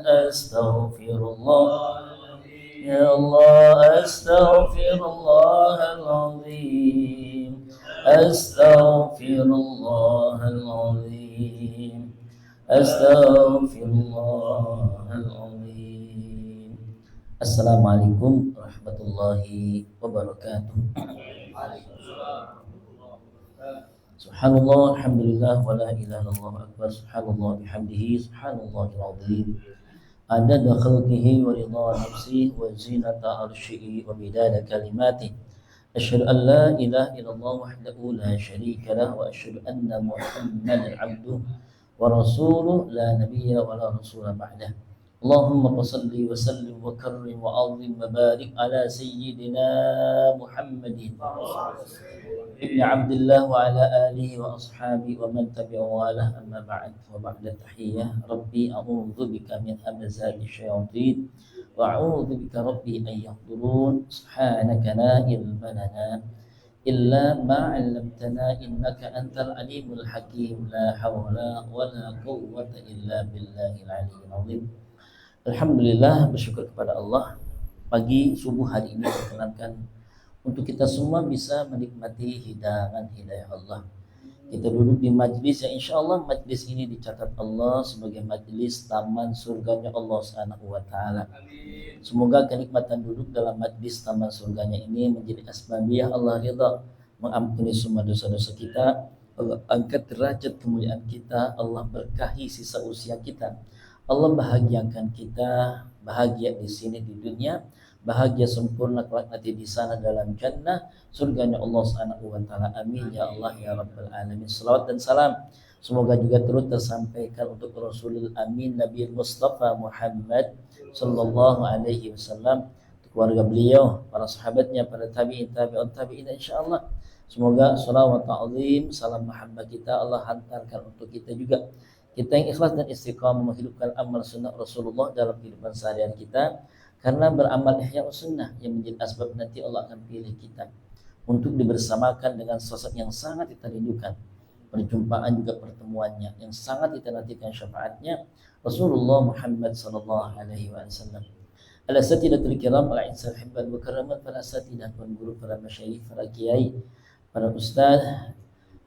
أستغفر الله يا الله أستغفر الله العظيم أستغفر الله العظيم أستغفر الله العظيم. Assalamualaikum warahmatullahi wabarakatuh. Subhanallah, alhamdulillah, wa la ilaha illallah akbar. Subhanallah bihamdihi, subhanallahil azim. Adada khalqihi wa ridha nafsihi wa zinata arsyihi wa midada kalimatihi. Asyhadu an la ilaha illallah wahdahu la syarika lah wa asyhadu anna Muhammadan abduhu wa rasuluhu la nabiyya wa la rasula ba'dah. Allahumma salli wa sallim wa karrim wa azim wa barik ala sayyidina Muhammadin ibn Abdullah wa ala alihi wa ashabihi wa man tabi'ahu wa ala amma ba'd wa ba'da tahiyyah rabbi a'udzu bika min hamazati syayatin wa a'udzu bika rabbi an yahdurun subhanaka la ilma lana illa ma 'allamtana innaka antal alimul hakim la hawla wa la quwwata illa billahil aliyyil azim. Alhamdulillah, bersyukur kepada Allah, pagi subuh hari ini berkenankan untuk kita semua bisa menikmati hidangan hidayah Allah. Kita duduk di majlis yang insya Allah majlis ini dicatat Allah sebagai majlis taman surganya Allah Subhanahu wa Ta'ala. Semoga kenikmatan duduk dalam majlis taman surganya ini menjadi asbabiyah Allah ridha, mengampuni semua dosa-dosa kita, Allah angkat derajat kemuliaan kita, Allah berkahi sisa usia kita, Allah bahagiakan kita, bahagia di sini di dunia, bahagia sempurna kelak nanti di sana dalam jannah surganya Allah Subhanahu wa Ta'ala. Amin ya Allah ya Rabbal alamin. Salawat dan salam semoga juga terus tersampaikan untuk Rasulul Amin Nabi Mustafa Muhammad sallallahu alaihi wasallam, keluarga beliau, para sahabatnya, para tabi'in, tabi'ut tabi'in insyaallah. Semoga salawat ta'zim, salam mahabbah kita Allah hantarkan untuk kita juga. Kita yang ikhlas dan istiqamah menghidupkan amal sunnah Rasulullah dalam kehidupan seharian kita, karena beramal ihya sunnah yang menjadi asbab nanti Allah akan pilih kita untuk dibersamakan dengan sosok yang sangat kita rindukan, perjumpaan juga pertemuannya yang sangat kita nantikan syafaatnya, Rasulullah Muhammad sallallahu alaihi wasallam. Al-asatidatul kiram, al-insan hibban wa karamat, para asatidah, para guru, para masyayikh, para kiai, para ustaz,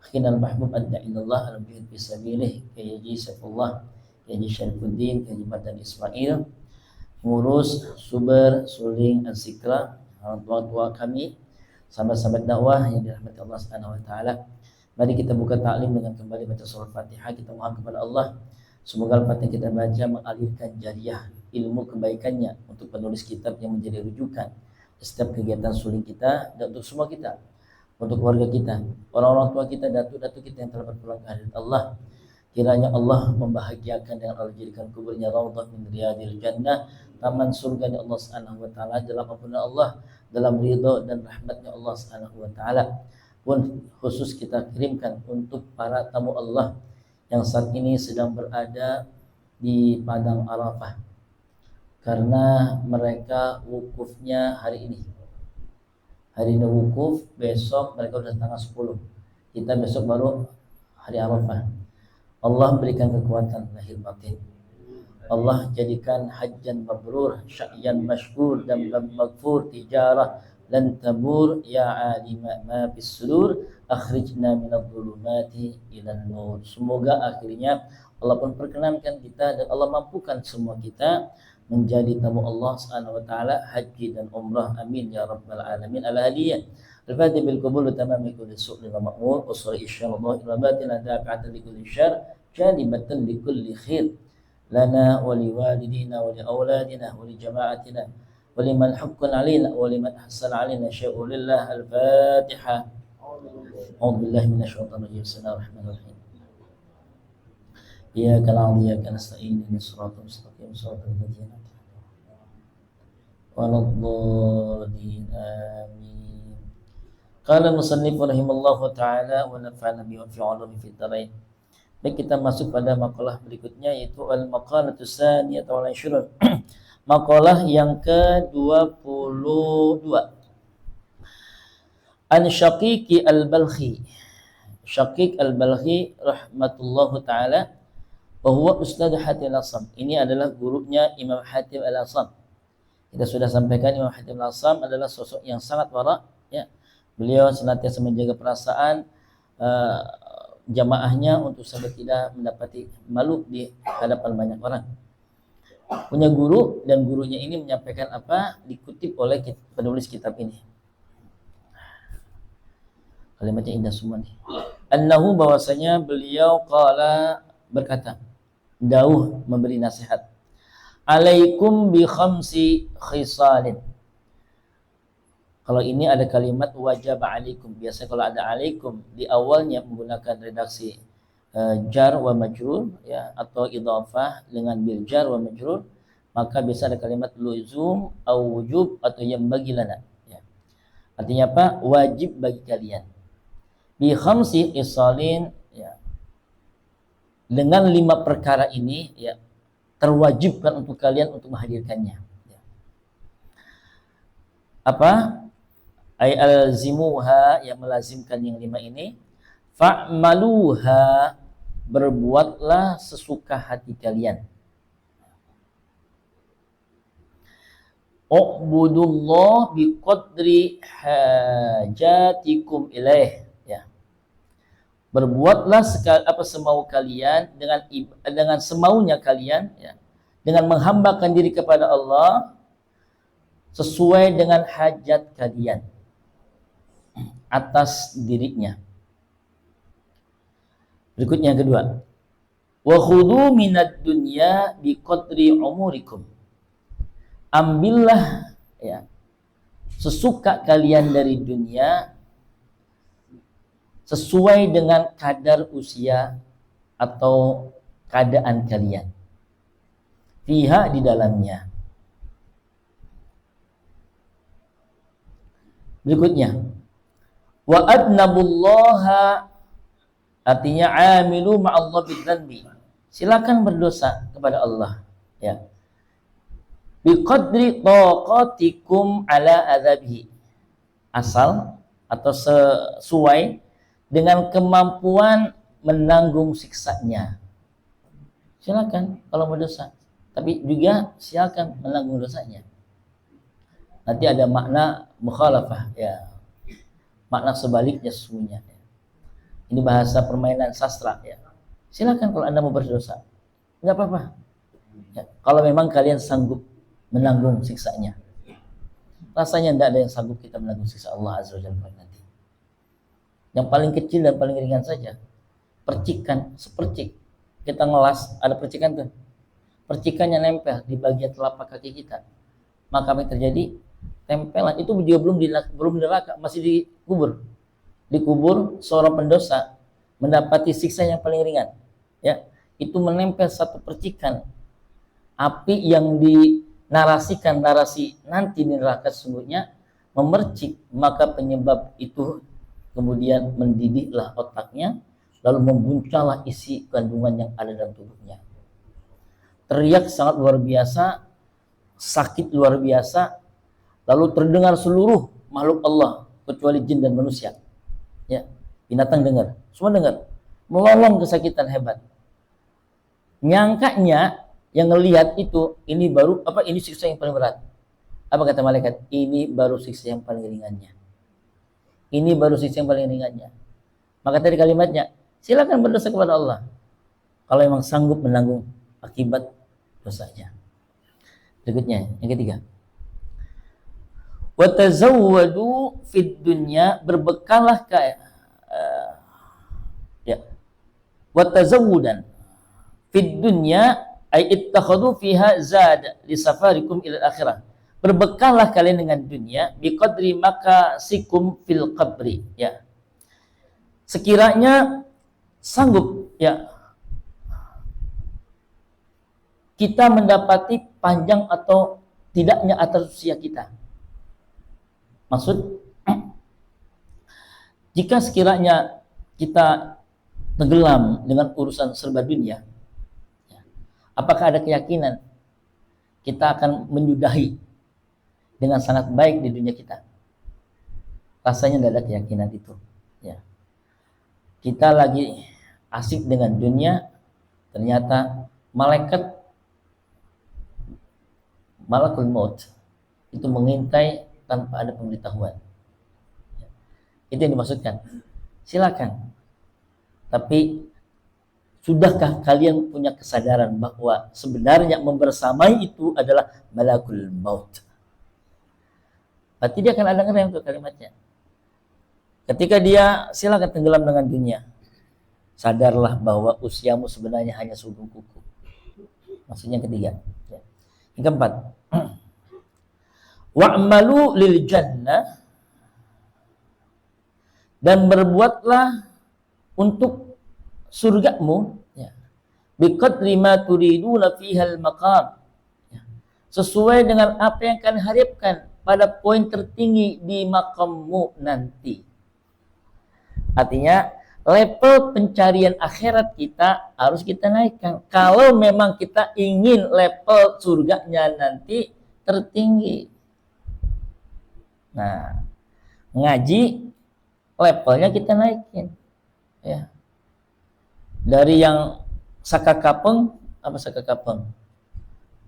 Khinal Mahmud Ad-Da'inallah Al-Bihid Bisabilih, Kiai Haji Saifullah, Kiai Haji Syarifuddin, Kiai Haji Badan Ismail, pengurus Suber, Suling, Al-Zikra, orang tua-tua kami, sahabat-sahabat dakwah yang dirahmati Allah Subhanahu wa Ta'ala. Mari kita buka ta'lim dengan kembali baca surah Fatihah. Kita mohon kepada Allah semoga Al-Fatihah kita baca mengalirkan jariah ilmu kebaikannya untuk penulis kitab yang menjadi rujukan setiap kegiatan suling kita dan untuk semua kita, untuk keluarga kita, orang-orang tua kita, datu-datu kita yang telah berpulang ke hadirat Allah. Kiranya Allah membahagiakan dengan Allah jadikan kuburnya raudhah min riyadil jannah, taman surganya Allah Subhanahu wa Ta'ala, dalam ampunan Allah, dalam ridha dan rahmatnya Allah Subhanahu wa Ta'ala. Pun khusus kita kirimkan untuk para tamu Allah yang saat ini sedang berada di Padang Arafah, karena mereka wukufnya hari ini. Hari ini wukuf, besok mereka sudah tanggal 10. Kita besok baru hari Arafah. Allah berikan kekuatan lahir batin. Allah jadikan hajjan mabrur, sya'yan mashkur, dan maghfur, tijarah lan tabur, ya alima ma fis sudur, akhrijna minadh dhulumati ilan nur. Semoga akhirnya Allah pun perkenankan kita dan Allah mampukan semua kita menjadi tamu Allah Subhanahu wa Ta'ala haji dan umrah. Amin ya rabbal alamin. Al-hadiyah al-fatih bil qabul wa tamami kulli su'li wa ma'mur wa sari insyaallah ila batin dafi'atan li kulli syarr janibatan li kulli khair lana wa li walidina wa li auladina wa li jama'atina wa liman haqqan alaina wa liman ahsana alaina syai'un lillah. Al-Fatihah. A'udzu billahi minasy syaithanir rajim. Bismillahirrahmanirrahim. Iyyaka na'budu wa iyyaka nasta'in ihdinas siratal mustaqim siratal ladzina waladhdallin amin. Qala musannif rahimallahu ta'ala wa nafa'ana bi wa fi 'ulumi fid dharain. Baik, kita masuk pada makalah berikutnya, yaitu al-maqalatu tsaniyah wal 20. Makalah yang ke-22. An Syaqiq al-Balkhi. Syaqiq al-Balkhi rahmatullahu ta'ala Wa huwa Ustadz Hatim Al-Assam. Ini adalah gurunya Imam Hatim Al-Assam. Kita sudah sampaikan Imam Hatim Al-Assam adalah sosok yang sangat wara, ya. Beliau senantiasa menjaga perasaan jamaahnya untuk sampai tidak mendapati malu di hadapan banyak orang. Punya guru, dan gurunya ini menyampaikan apa dikutip oleh penulis kitab ini. Kalimatnya indah semua nih. Annahu, bahwasanya beliau qala, berkata, dawuh, memberi nasihat. Alaikum bi khamsi khisalin. Kalau ini ada kalimat wajib alaikum. Biasanya kalau ada alaikum di awalnya menggunakan redaksi jar wa majrur, ya, atau idhafah dengan bil jar wa majrur, maka biasa ada kalimat luzum atau wujub atau yang bagi lana, ya. Artinya apa? Wajib bagi kalian. Bi khamsi isalin, ya, dengan 5 perkara ini, ya, terwajibkan untuk kalian untuk menghadirkannya, ya. Apa? Ay alzimuha, yang melazimkan yang 5 ini. Fa'maluha, berbuatlah sesuka hati kalian. U'budullah biqadri hajatikum ilaih, ya. Berbuatlah semau kalian dengan semaunya kalian, ya, dengan menghambakan diri kepada Allah sesuai dengan hajat kalian atas dirinya. Berikutnya yang kedua, wa khudhu minad dunya biqadri umurikum. Ambillah, ya, sesuka kalian dari dunia sesuai dengan kadar usia atau keadaan kalian. Fiha, di dalamnya. Berikutnya, wa adnabullaha, artinya amilu ma'allah bidzanbi. Silakan berdosa kepada Allah, ya. Biqadri taqatikum ala adzabihi. Asal atau sesuai dengan kemampuan menanggung siksanya. Silakan kalau berdosa, tapi juga silakan menanggung dosanya. Nanti ada makna mukhalafah, ya, makna sebaliknya sesungguhnya. Ini bahasa permainan sastra, ya. Silakan kalau Anda mau berdosa, nggak apa-apa, ya, kalau memang kalian sanggup menanggung siksanya. Rasanya tidak ada yang sanggup kita menanggung siksa Allah Azza wa Jalla nanti. Yang paling kecil dan paling ringan saja, percikan, sepercik kita ngelas, ada percikan tuh, percikannya nempel di bagian telapak kaki kita, maka apa yang terjadi? Tempelan itu juga belum neraka, masih dikubur seorang pendosa mendapati siksa yang paling ringan, ya, itu menempel satu percikan api yang dinarasikan narasi nanti di neraka sesungguhnya memercik, maka penyebab itu kemudian mendidihlah otaknya, lalu membuncalah isi kandungan yang ada dalam tubuhnya. Teriak sangat luar biasa, sakit luar biasa, lalu terdengar seluruh makhluk Allah kecuali jin dan manusia, ya, binatang dengar, semua dengar, melolong kesakitan hebat. Nyangkanya yang ngelihat itu, ini baru apa? Ini siksa yang paling berat. Apa kata malaikat? Ini baru siksa yang paling ringannya. Ini baru siksa yang paling ringannya. Maka tadi kalimatnya, silakan berdosa kepada Allah kalau memang sanggup menanggung akibat dosanya. Berikutnya, yang ketiga, wa tazawwadu fid dunya, berbekallah ya, wa tazawwudan fid dunya ay ittakhadhu fiha zad li safarikum ila akhirah. Berbekallah kalian dengan dunia biqadri makasikum fil qabri, ya. Sekiranya sanggup, ya, kita mendapati panjang atau tidaknya atas usia kita. Maksud, jika sekiranya kita tenggelam dengan urusan serba dunia, ya, apakah ada keyakinan kita akan menyudahi dengan sangat baik di dunia kita? Rasanya tidak ada keyakinan itu, ya. Kita lagi asik dengan dunia, Ternyata malakul maut itu mengintai tanpa ada pemberitahuan. Itu yang dimaksudkan. Silakan. Tapi sudahkah kalian punya kesadaran bahwa sebenarnya membersamai itu adalah malakul maut? Berarti dia akan ada ngerem untuk kalimatnya. Ketika dia silakan tenggelam dengan dunia, sadarlah bahwa usiamu sebenarnya hanya seujung kuku. Maksudnya yang ketiga. Yang keempat, wa'malu lil jannah, dan berbuatlah untuk surgamu, ya, biqadri ma turiduna fihal maqam, ya, sesuai dengan apa yang kalian harapkan pada poin tertinggi di makammu nanti. Artinya level pencarian akhirat kita harus kita naikkan. Kalau memang kita ingin level surganya nanti tertinggi. Nah, ngaji levelnya kita naikin. Ya. Dari yang sakakapeng,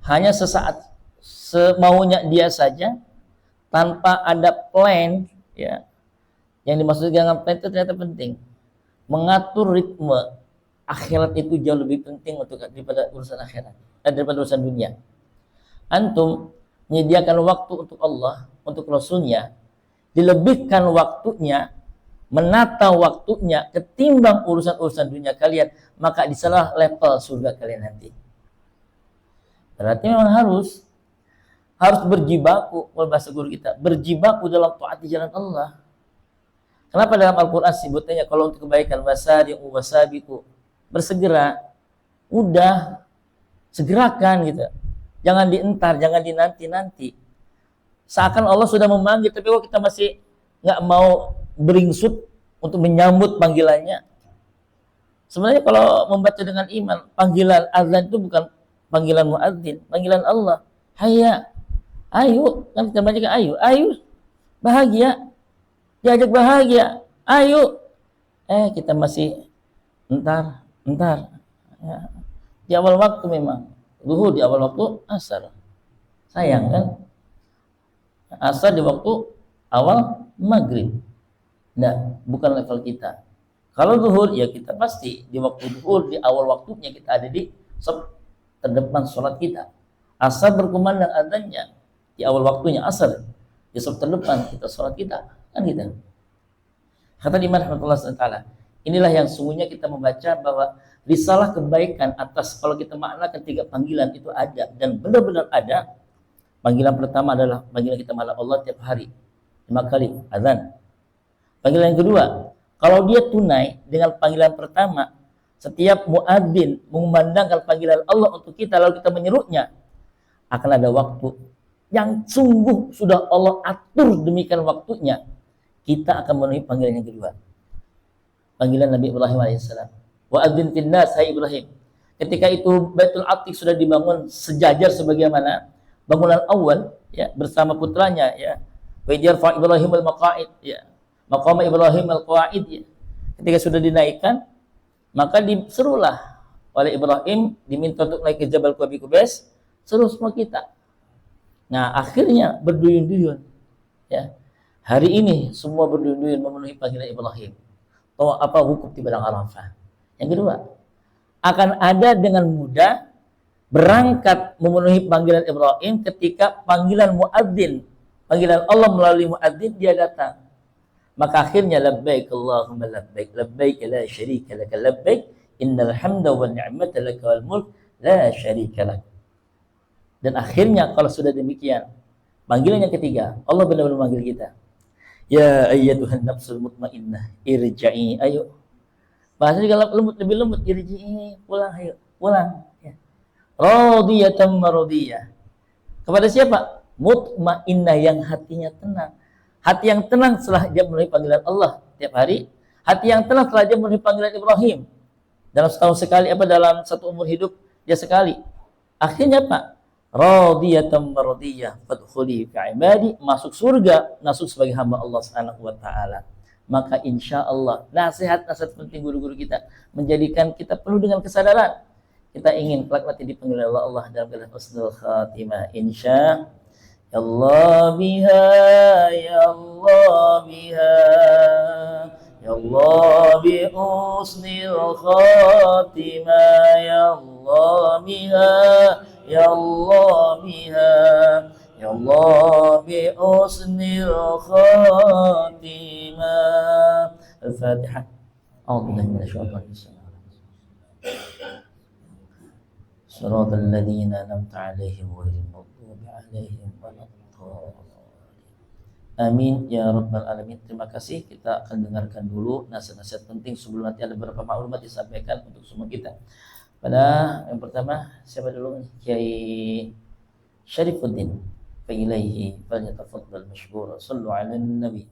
hanya sesaat semaunya dia saja tanpa ada plan, ya. Yang dimaksud dengan plan itu ternyata penting. Mengatur ritme akhirat itu jauh lebih penting untuk daripada urusan akhirat, daripada urusan dunia. Antum menyediakan waktu untuk Allah, untuk Rasulnya, dilebihkan waktunya, menata waktunya ketimbang urusan-urusan dunia kalian, maka di sana level surga kalian nanti. Berarti memang harus berjibaku, kalau bahasa guru kita, berjibaku dalam taat di jalan Allah. Kenapa dalam Al-Quran sebutnya kalau untuk kebaikan wasari'u wasabiqu, bersegera, udah segerakan gitu. Jangan dientar, jangan dinanti-nanti. Seakan Allah sudah memanggil, tapi kok kita masih nggak mau beringsut untuk menyambut panggilannya. Sebenarnya kalau membaca dengan iman, panggilan azan itu bukan panggilan muadzin, panggilan Allah. Hayya, ayo, kan kita baca ayo, bahagia. Diajak bahagia, ayo. Kita masih entar. Ya. Di awal waktu memang. Zuhur di awal waktu, asar. Sayang kan? Asar di waktu awal maghrib. Nah, bukan level kita. Kalau zuhur, ya kita pasti di waktu zuhur, di awal waktunya kita ada di terdepan sholat kita. Asar berkumandang adanya di awal waktunya asar. Di terdepan kita sholat kita. Kan gitu. Kata Imam rahmatullah ta'ala, inilah yang sungguhnya kita membaca bahwa risalah kebaikan atas, kalau kita makna ketiga panggilan itu ada dan benar-benar ada. Panggilan pertama adalah panggilan kita malam Allah tiap hari 5 kali azan. Panggilan yang kedua, kalau dia tunai dengan panggilan pertama, setiap muadzin mengumandangkan panggilan Allah untuk kita lalu kita menyerunya, akan ada waktu yang sungguh sudah Allah atur demikian waktunya. Kita akan memenuhi panggilan yang kedua. Panggilan Nabi Ibrahim alaihissalam. Wa adzin fil nas, hai Ibrahim. Ketika itu Baitul Atiq sudah dibangun sejajar sebagaimana bangunan awal, ya, bersama putranya, ya. Wa yarfa Ibrahim al-maqaid, ya. Maqam Ibrahim al-qawaid, ya. Ketika sudah dinaikkan, maka diserulah oleh Ibrahim, diminta untuk naik ke Jabal Qabi Qubais, seru semua kita. Nah, akhirnya berduyun-duyun, ya. Hari ini semua berduyun-duyun memenuhi panggilan Ibrahim. Atau apa wukuf di padang Arafah. Yang kedua, akan ada dengan mudah berangkat memenuhi panggilan Ibrahim ketika panggilan muadzin, panggilan Allah melalui muadzin dia datang. Maka akhirnya labbaik Allahumma labbaik, labbaik la syarika lak, labbaik innal hamda wan ni'mata lak wal mulk la syarika lak. Dan akhirnya kalau sudah demikian, panggilan yang ketiga, Allah benar-benar memanggil kita. Ya ayyatuhan nafsul mutmainnah, irja'i, ayo. Bahasa juga lebih lembut, irji'i, pulang, ayo, pulang. Ya. Radiyatan maradiyah. Kepada siapa? Mutmainnah, yang hatinya tenang. Hati yang tenang setelah dia memenuhi panggilan Allah tiap hari. Hati yang tenang setelah dia memenuhi panggilan Ibrahim. Dalam setahun sekali, dalam satu umur hidup dia sekali. Akhirnya apa? Radiyatan maradiyah, fadkhuli fi ibadi, masuk surga, masuk sebagai hamba Allah Subhanahu wa taala. Maka insya Allah nasihat penting guru-guru kita menjadikan kita penuh dengan kesadaran. Kita ingin kelak nanti dipanggil oleh Allah dalam keadaan husnul khatimah. Insya Allah biha, ya Allah biha, ya Allah bi husnil khatimah, ya Allah biha, ya Allah biha, ya Allah bi husnil khatimah. Al-Fatihah. أعوذ بالله من الشيطان الرجيم. صراط الذين أنعمت عليهم غير المغضوب عليهم ولا الضالين. Amin ya rabbal alamin. Terima kasih. Kita akan dengarkan dulu nasihat-nasihat penting sebelum nanti ada beberapa maklumat disampaikan untuk semua kita. Pada yang pertama, siapa dulu? Kiai Syarifuddin. Fa ilaihi falyatafaddal mashkura. Sallu ala nabi.